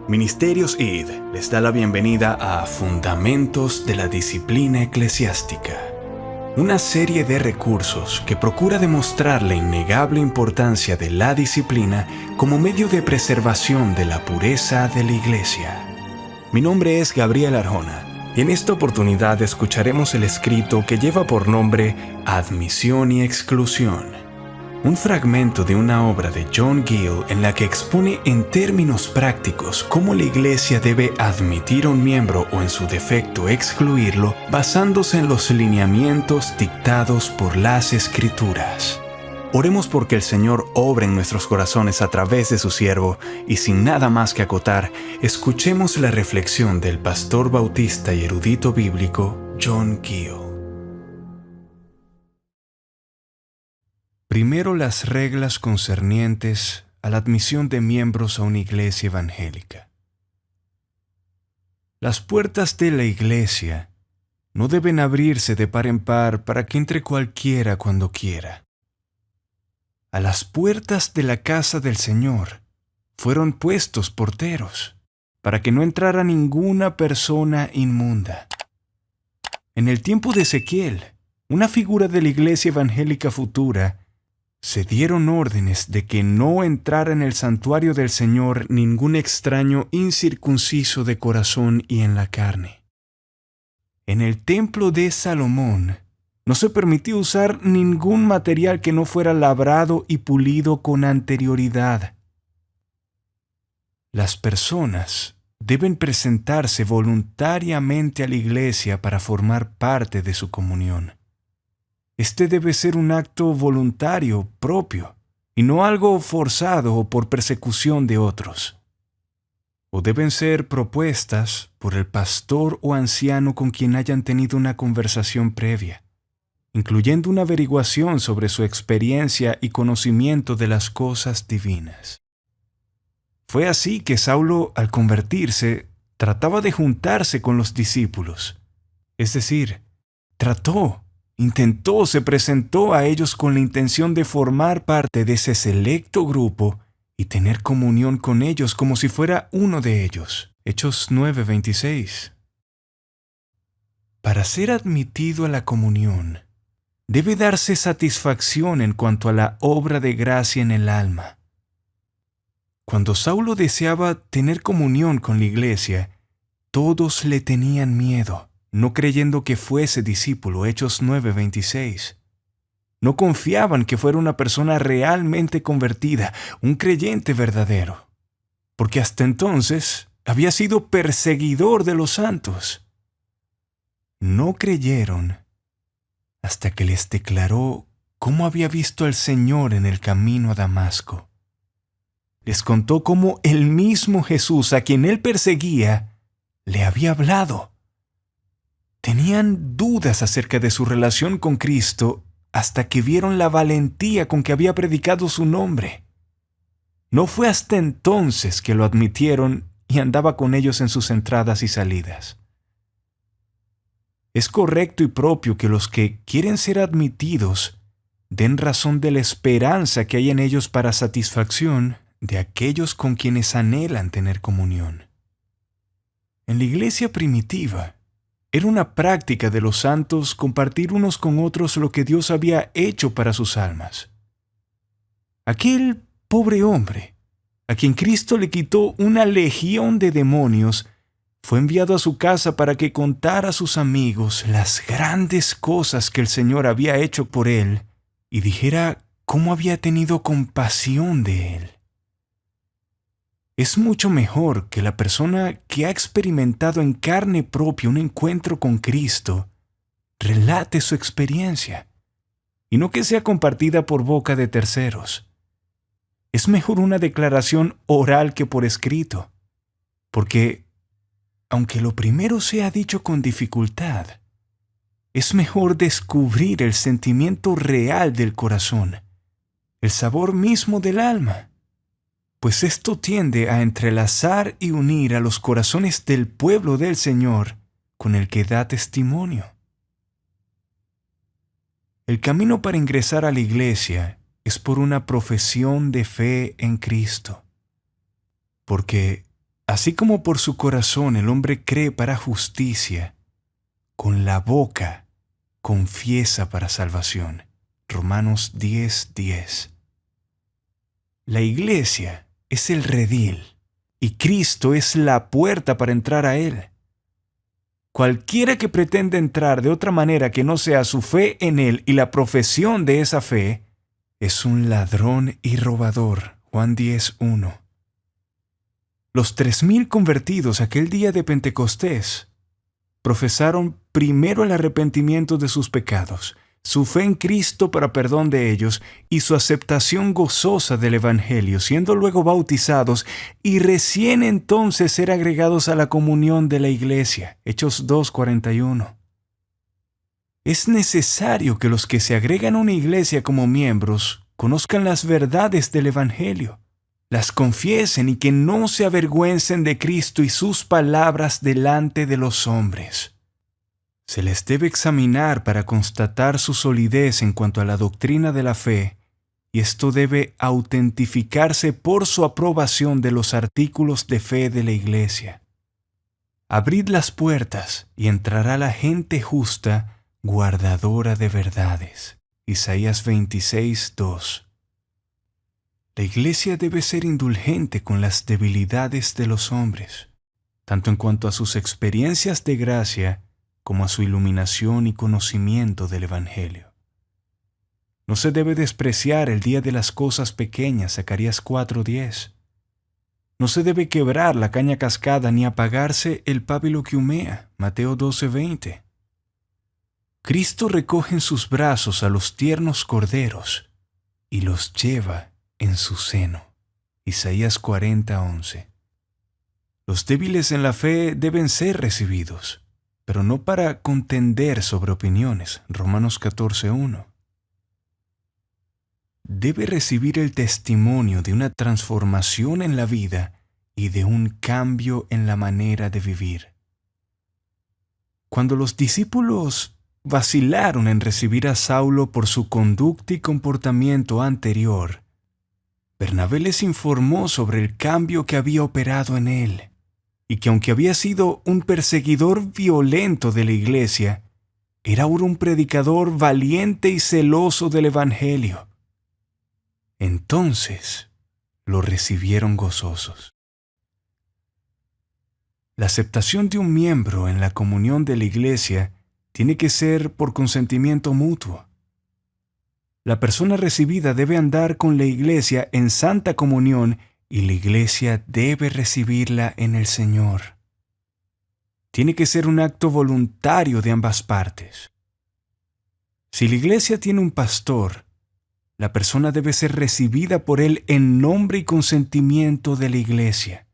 Ministerios ID les da la bienvenida a Fundamentos de la Disciplina Eclesiástica, una serie de recursos que procura demostrar la innegable importancia de la disciplina como medio de preservación de la pureza de la Iglesia. Mi nombre es Gabriel Arjona y en esta oportunidad escucharemos el escrito que lleva por nombre Admisión y Exclusión, un fragmento de una obra de John Gill en la que expone en términos prácticos cómo la Iglesia debe admitir a un miembro o en su defecto excluirlo basándose en los lineamientos dictados por las Escrituras. Oremos porque el Señor obre en nuestros corazones a través de su siervo y sin nada más que acotar, escuchemos la reflexión del pastor bautista y erudito bíblico John Gill. Primero, las reglas concernientes a la admisión de miembros a una iglesia evangélica. Las puertas de la iglesia no deben abrirse de par en par para que entre cualquiera cuando quiera. A las puertas de la casa del Señor fueron puestos porteros para que no entrara ninguna persona inmunda. En el tiempo de Ezequiel, una figura de la iglesia evangélica futura, se dieron órdenes de que no entrara en el santuario del Señor ningún extraño incircunciso de corazón y en la carne. En el templo de Salomón no se permitió usar ningún material que no fuera labrado y pulido con anterioridad. Las personas deben presentarse voluntariamente a la iglesia para formar parte de su comunión. Este debe ser un acto voluntario, propio, y no algo forzado o por persecución de otros. O deben ser propuestas por el pastor o anciano con quien hayan tenido una conversación previa, incluyendo una averiguación sobre su experiencia y conocimiento de las cosas divinas. Fue así que Saulo, al convertirse, trataba de juntarse con los discípulos, es decir, se presentó a ellos con la intención de formar parte de ese selecto grupo y tener comunión con ellos como si fuera uno de ellos. Hechos 9:26. Para ser admitido a la comunión, debe darse satisfacción en cuanto a la obra de gracia en el alma. Cuando Saulo deseaba tener comunión con la iglesia, todos le tenían miedo, no creyendo que fuese discípulo. Hechos 9:26. No confiaban que fuera una persona realmente convertida, un creyente verdadero, porque hasta entonces había sido perseguidor de los santos. No creyeron hasta que les declaró cómo había visto al Señor en el camino a Damasco. Les contó cómo el mismo Jesús, a quien él perseguía, le había hablado. Tenían dudas acerca de su relación con Cristo hasta que vieron la valentía con que había predicado su nombre. No fue hasta entonces que lo admitieron y andaba con ellos en sus entradas y salidas. Es correcto y propio que los que quieren ser admitidos den razón de la esperanza que hay en ellos para satisfacción de aquellos con quienes anhelan tener comunión. En la iglesia primitiva, era una práctica de los santos compartir unos con otros lo que Dios había hecho para sus almas. Aquel pobre hombre, a quien Cristo le quitó una legión de demonios, fue enviado a su casa para que contara a sus amigos las grandes cosas que el Señor había hecho por él y dijera cómo había tenido compasión de él. Es mucho mejor que la persona que ha experimentado en carne propia un encuentro con Cristo relate su experiencia, y no que sea compartida por boca de terceros. Es mejor una declaración oral que por escrito, porque, aunque lo primero sea dicho con dificultad, es mejor descubrir el sentimiento real del corazón, el sabor mismo del alma, pues esto tiende a entrelazar y unir a los corazones del pueblo del Señor con el que da testimonio. El camino para ingresar a la iglesia es por una profesión de fe en Cristo, porque Así como por su corazón el hombre cree para justicia, con la boca confiesa para salvación. Romanos 10:10. La iglesia es el redil y Cristo es la puerta para entrar a él. Cualquiera que pretenda entrar de otra manera que no sea su fe en él y la profesión de esa fe, es un ladrón y robador. Juan 10:1. Los 3,000 convertidos aquel día de Pentecostés profesaron primero el arrepentimiento de sus pecados, su fe en Cristo para perdón de ellos y su aceptación gozosa del Evangelio, siendo luego bautizados y recién entonces ser agregados a la comunión de la iglesia. Hechos 2:41. Es necesario que los que se agregan a una iglesia como miembros conozcan las verdades del Evangelio, las confiesen y que no se avergüencen de Cristo y sus palabras delante de los hombres. Se les debe examinar para constatar su solidez en cuanto a la doctrina de la fe, y esto debe autentificarse por su aprobación de los artículos de fe de la iglesia. Abrid las puertas y entrará la gente justa, guardadora de verdades. Isaías 26:2. La iglesia debe ser indulgente con las debilidades de los hombres, tanto en cuanto a sus experiencias de gracia como a su iluminación y conocimiento del Evangelio. No se debe despreciar el día de las cosas pequeñas, Zacarías 4:10. No se debe quebrar la caña cascada ni apagarse el pábilo que humea, Mateo 12:20. Cristo recoge en sus brazos a los tiernos corderos y los lleva en su seno, Isaías 40:11. Los débiles en la fe deben ser recibidos, pero no para contender sobre opiniones, Romanos 14:1. Debe recibir el testimonio de una transformación en la vida y de un cambio en la manera de vivir. Cuando los discípulos vacilaron en recibir a Saulo por su conducta y comportamiento anterior, Bernabé les informó sobre el cambio que había operado en él, y que aunque había sido un perseguidor violento de la iglesia, era ahora un predicador valiente y celoso del Evangelio. Entonces lo recibieron gozosos. La aceptación de un miembro en la comunión de la iglesia tiene que ser por consentimiento mutuo. La persona recibida debe andar con la iglesia en santa comunión y la iglesia debe recibirla en el Señor. Tiene que ser un acto voluntario de ambas partes. Si la iglesia tiene un pastor, la persona debe ser recibida por él en nombre y consentimiento de la iglesia.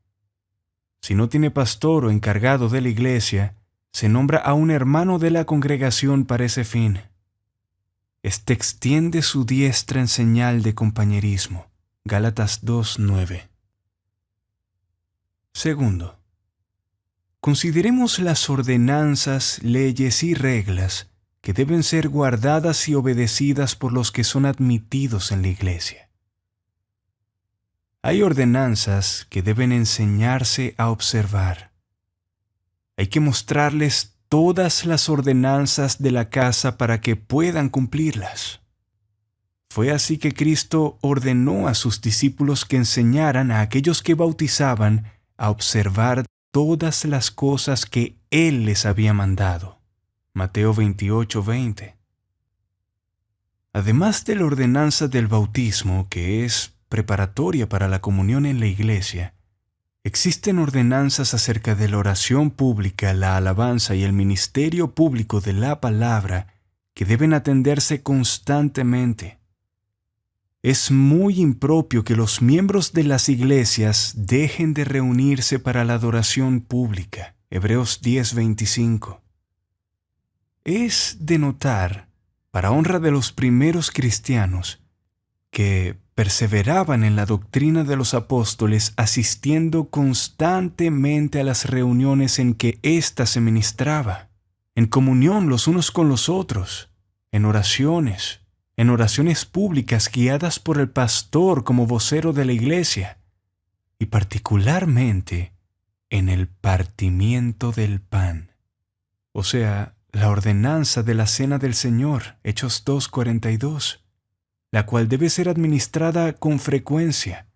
Si no tiene pastor o encargado de la iglesia, se nombra a un hermano de la congregación para ese fin. Este extiende su diestra en señal de compañerismo. Gálatas 2:9. Segundo, consideremos las ordenanzas, leyes y reglas que deben ser guardadas y obedecidas por los que son admitidos en la iglesia. Hay ordenanzas que deben enseñarse a observar. Hay que mostrarles todas las ordenanzas de la casa para que puedan cumplirlas. Fue así que Cristo ordenó a sus discípulos que enseñaran a aquellos que bautizaban a observar todas las cosas que Él les había mandado. Mateo 28:20. Además de la ordenanza del bautismo, que es preparatoria para la comunión en la iglesia, existen ordenanzas acerca de la oración pública, la alabanza y el ministerio público de la palabra que deben atenderse constantemente. Es muy impropio que los miembros de las iglesias dejen de reunirse para la adoración pública. Hebreos 10:25. Es de notar, para honra de los primeros cristianos, que perseveraban en la doctrina de los apóstoles asistiendo constantemente a las reuniones en que ésta se ministraba, en comunión los unos con los otros, en oraciones públicas guiadas por el pastor como vocero de la iglesia, y particularmente en el partimiento del pan. O sea, la ordenanza de la cena del Señor, Hechos 2:42, la cual debe ser administrada con frecuencia.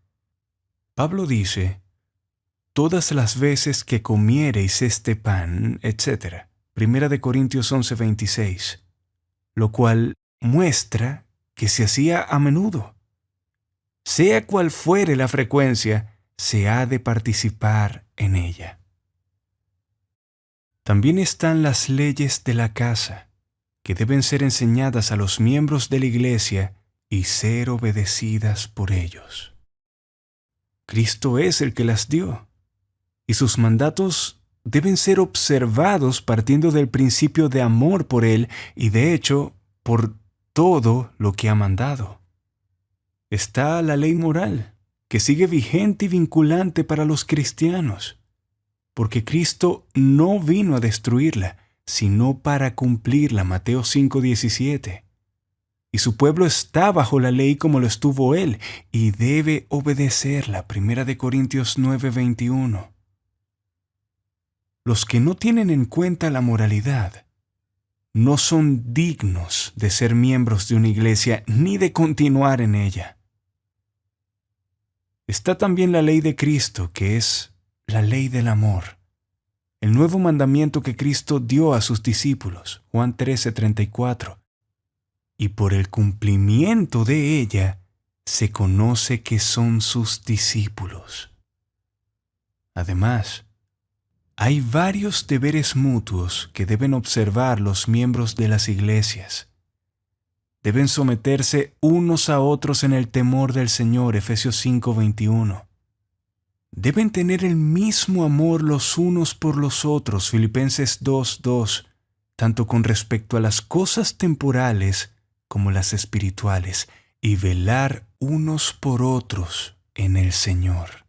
Pablo dice, todas las veces que comiereis este pan, etc. Primera de Corintios 11:26, lo cual muestra que se hacía a menudo. Sea cual fuere la frecuencia, se ha de participar en ella. También están las leyes de la casa, que deben ser enseñadas a los miembros de la iglesia y ser obedecidas por ellos. Cristo es el que las dio, y sus mandatos deben ser observados partiendo del principio de amor por Él y, de hecho, por todo lo que ha mandado. Está la ley moral, que sigue vigente y vinculante para los cristianos, porque Cristo no vino a destruirla, sino para cumplirla, Mateo 5:17. Y su pueblo está bajo la ley como lo estuvo Él, y debe obedecerla, Primera de Corintios 9:21. Los que no tienen en cuenta la moralidad no son dignos de ser miembros de una iglesia ni de continuar en ella. Está también la ley de Cristo, que es la ley del amor, el nuevo mandamiento que Cristo dio a sus discípulos, Juan 13:34. Y por el cumplimiento de ella se conoce que son sus discípulos. Además, hay varios deberes mutuos que deben observar los miembros de las iglesias. Deben someterse unos a otros en el temor del Señor, Efesios 5:21. Deben tener el mismo amor los unos por los otros, Filipenses 2:2, tanto con respecto a las cosas temporales como las espirituales, y velar unos por otros en el Señor.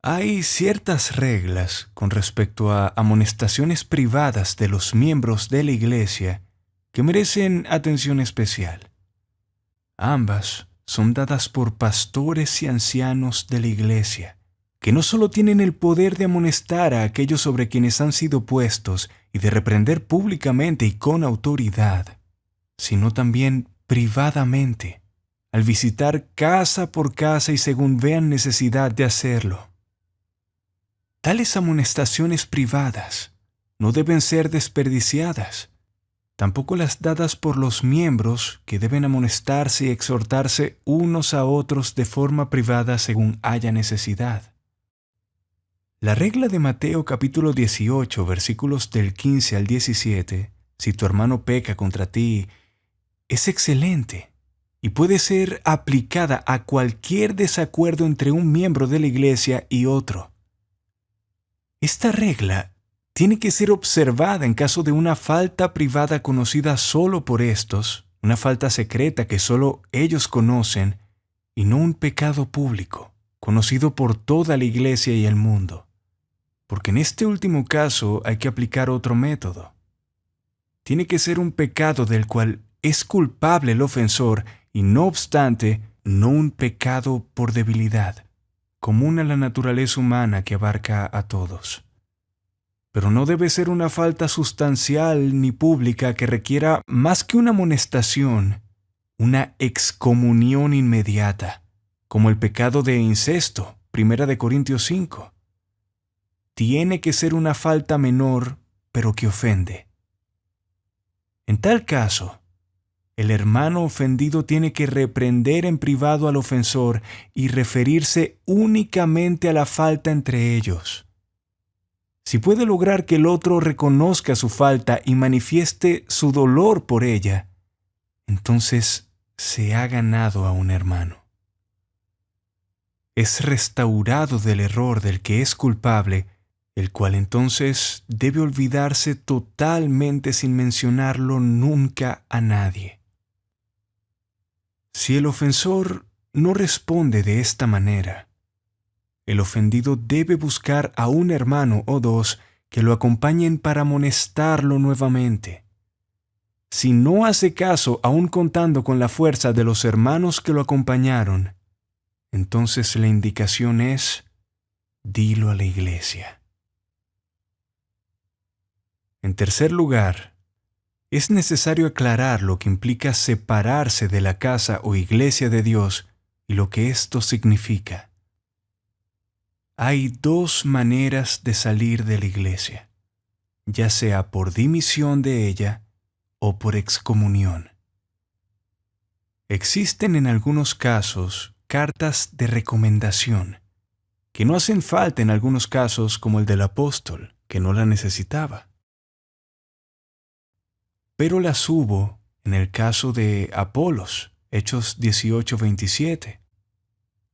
Hay ciertas reglas con respecto a amonestaciones privadas de los miembros de la iglesia que merecen atención especial. Ambas son dadas por pastores y ancianos de la iglesia, que no solo tienen el poder de amonestar a aquellos sobre quienes han sido puestos y de reprender públicamente y con autoridad, sino también privadamente, al visitar casa por casa y según vean necesidad de hacerlo. Tales amonestaciones privadas no deben ser desperdiciadas, tampoco las dadas por los miembros, que deben amonestarse y exhortarse unos a otros de forma privada según haya necesidad. La regla de Mateo capítulo 18, versículos del 15 al 17, si tu hermano peca contra ti, es excelente y puede ser aplicada a cualquier desacuerdo entre un miembro de la iglesia y otro. Esta regla tiene que ser observada en caso de una falta privada conocida solo por estos, una falta secreta que solo ellos conocen, y no un pecado público, conocido por toda la iglesia y el mundo. Porque en este último caso hay que aplicar otro método. Tiene que ser un pecado del cual es culpable el ofensor y no obstante, no un pecado por debilidad, común a la naturaleza humana que abarca a todos. Pero no debe ser una falta sustancial ni pública que requiera más que una amonestación, una excomunión inmediata, como el pecado de incesto, 1 Corintios 5. Tiene que ser una falta menor, pero que ofende. En tal caso, el hermano ofendido tiene que reprender en privado al ofensor y referirse únicamente a la falta entre ellos. Si puede lograr que el otro reconozca su falta y manifieste su dolor por ella, entonces se ha ganado a un hermano. Es restaurado del error del que es culpable, el cual entonces debe olvidarse totalmente sin mencionarlo nunca a nadie. Si el ofensor no responde de esta manera, el ofendido debe buscar a un hermano o dos que lo acompañen para amonestarlo nuevamente. Si no hace caso aún contando con la fuerza de los hermanos que lo acompañaron, entonces la indicación es: dilo a la iglesia. En tercer lugar, es necesario aclarar lo que implica separarse de la casa o iglesia de Dios y lo que esto significa. Hay dos maneras de salir de la iglesia, ya sea por dimisión de ella o por excomunión. Existen en algunos casos cartas de recomendación, que no hacen falta en algunos casos como el del apóstol, que no la necesitaba. Pero las hubo en el caso de Apolos, Hechos 18:27,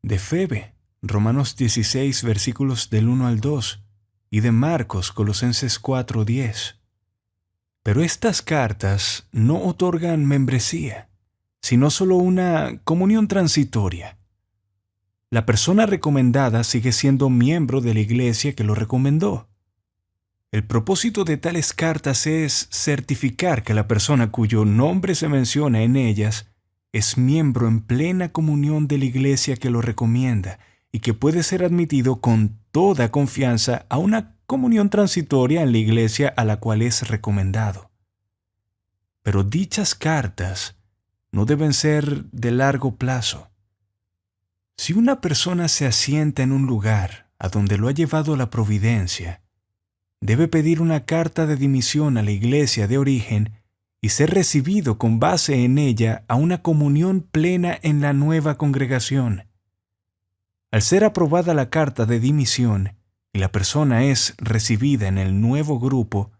de Febe, Romanos 16, versículos del 1 al 2, y de Marcos, Colosenses 4:10. Pero estas cartas no otorgan membresía, sino solo una comunión transitoria. La persona recomendada sigue siendo miembro de la iglesia que lo recomendó. El propósito de tales cartas es certificar que la persona cuyo nombre se menciona en ellas es miembro en plena comunión de la iglesia que lo recomienda y que puede ser admitido con toda confianza a una comunión transitoria en la iglesia a la cual es recomendado. Pero dichas cartas no deben ser de largo plazo. Si una persona se asienta en un lugar a donde lo ha llevado la providencia, debe pedir una carta de dimisión a la iglesia de origen y ser recibido con base en ella a una comunión plena en la nueva congregación. Al ser aprobada la carta de dimisión y la persona es recibida en el nuevo grupo,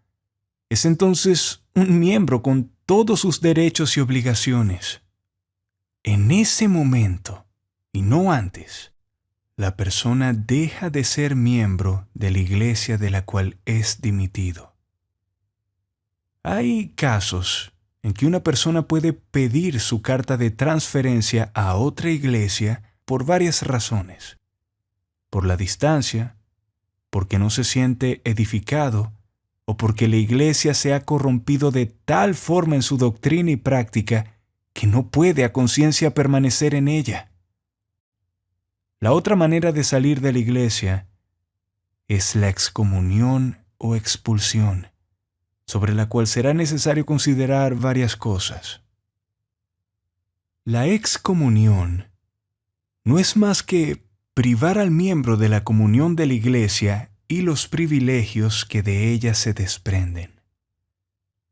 es entonces un miembro con todos sus derechos y obligaciones. En ese momento, y no antes, la persona deja de ser miembro de la iglesia de la cual es dimitido. Hay casos en que una persona puede pedir su carta de transferencia a otra iglesia por varias razones. Por la distancia, porque no se siente edificado, o porque la iglesia se ha corrompido de tal forma en su doctrina y práctica que no puede a conciencia permanecer en ella. La otra manera de salir de la iglesia es la excomunión o expulsión, sobre la cual será necesario considerar varias cosas. La excomunión no es más que privar al miembro de la comunión de la iglesia y los privilegios que de ella se desprenden.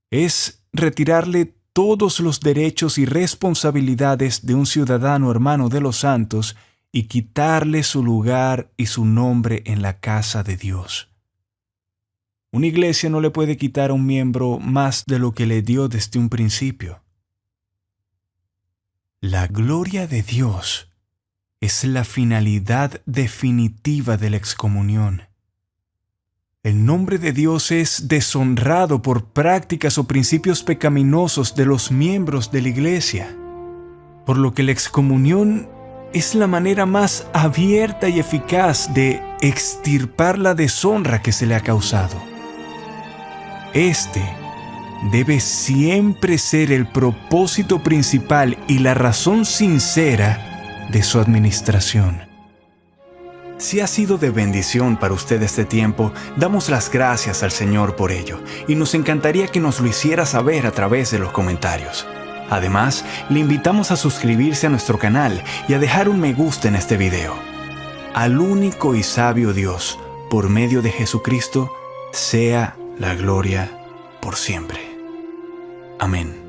Es retirarle todos los derechos y responsabilidades de un ciudadano hermano de los santos y quitarle su lugar y su nombre en la casa de Dios. Una iglesia no le puede quitar a un miembro más de lo que le dio desde un principio. La gloria de Dios es la finalidad definitiva de la excomunión. El nombre de Dios es deshonrado por prácticas o principios pecaminosos de los miembros de la iglesia, por lo que la excomunión es la manera más abierta y eficaz de extirpar la deshonra que se le ha causado. Este debe siempre ser el propósito principal y la razón sincera de su administración. Si ha sido de bendición para usted este tiempo, damos las gracias al Señor por ello y nos encantaría que nos lo hiciera saber a través de los comentarios. Además, le invitamos a suscribirse a nuestro canal y a dejar un me gusta en este video. Al único y sabio Dios, por medio de Jesucristo, sea la gloria por siempre. Amén.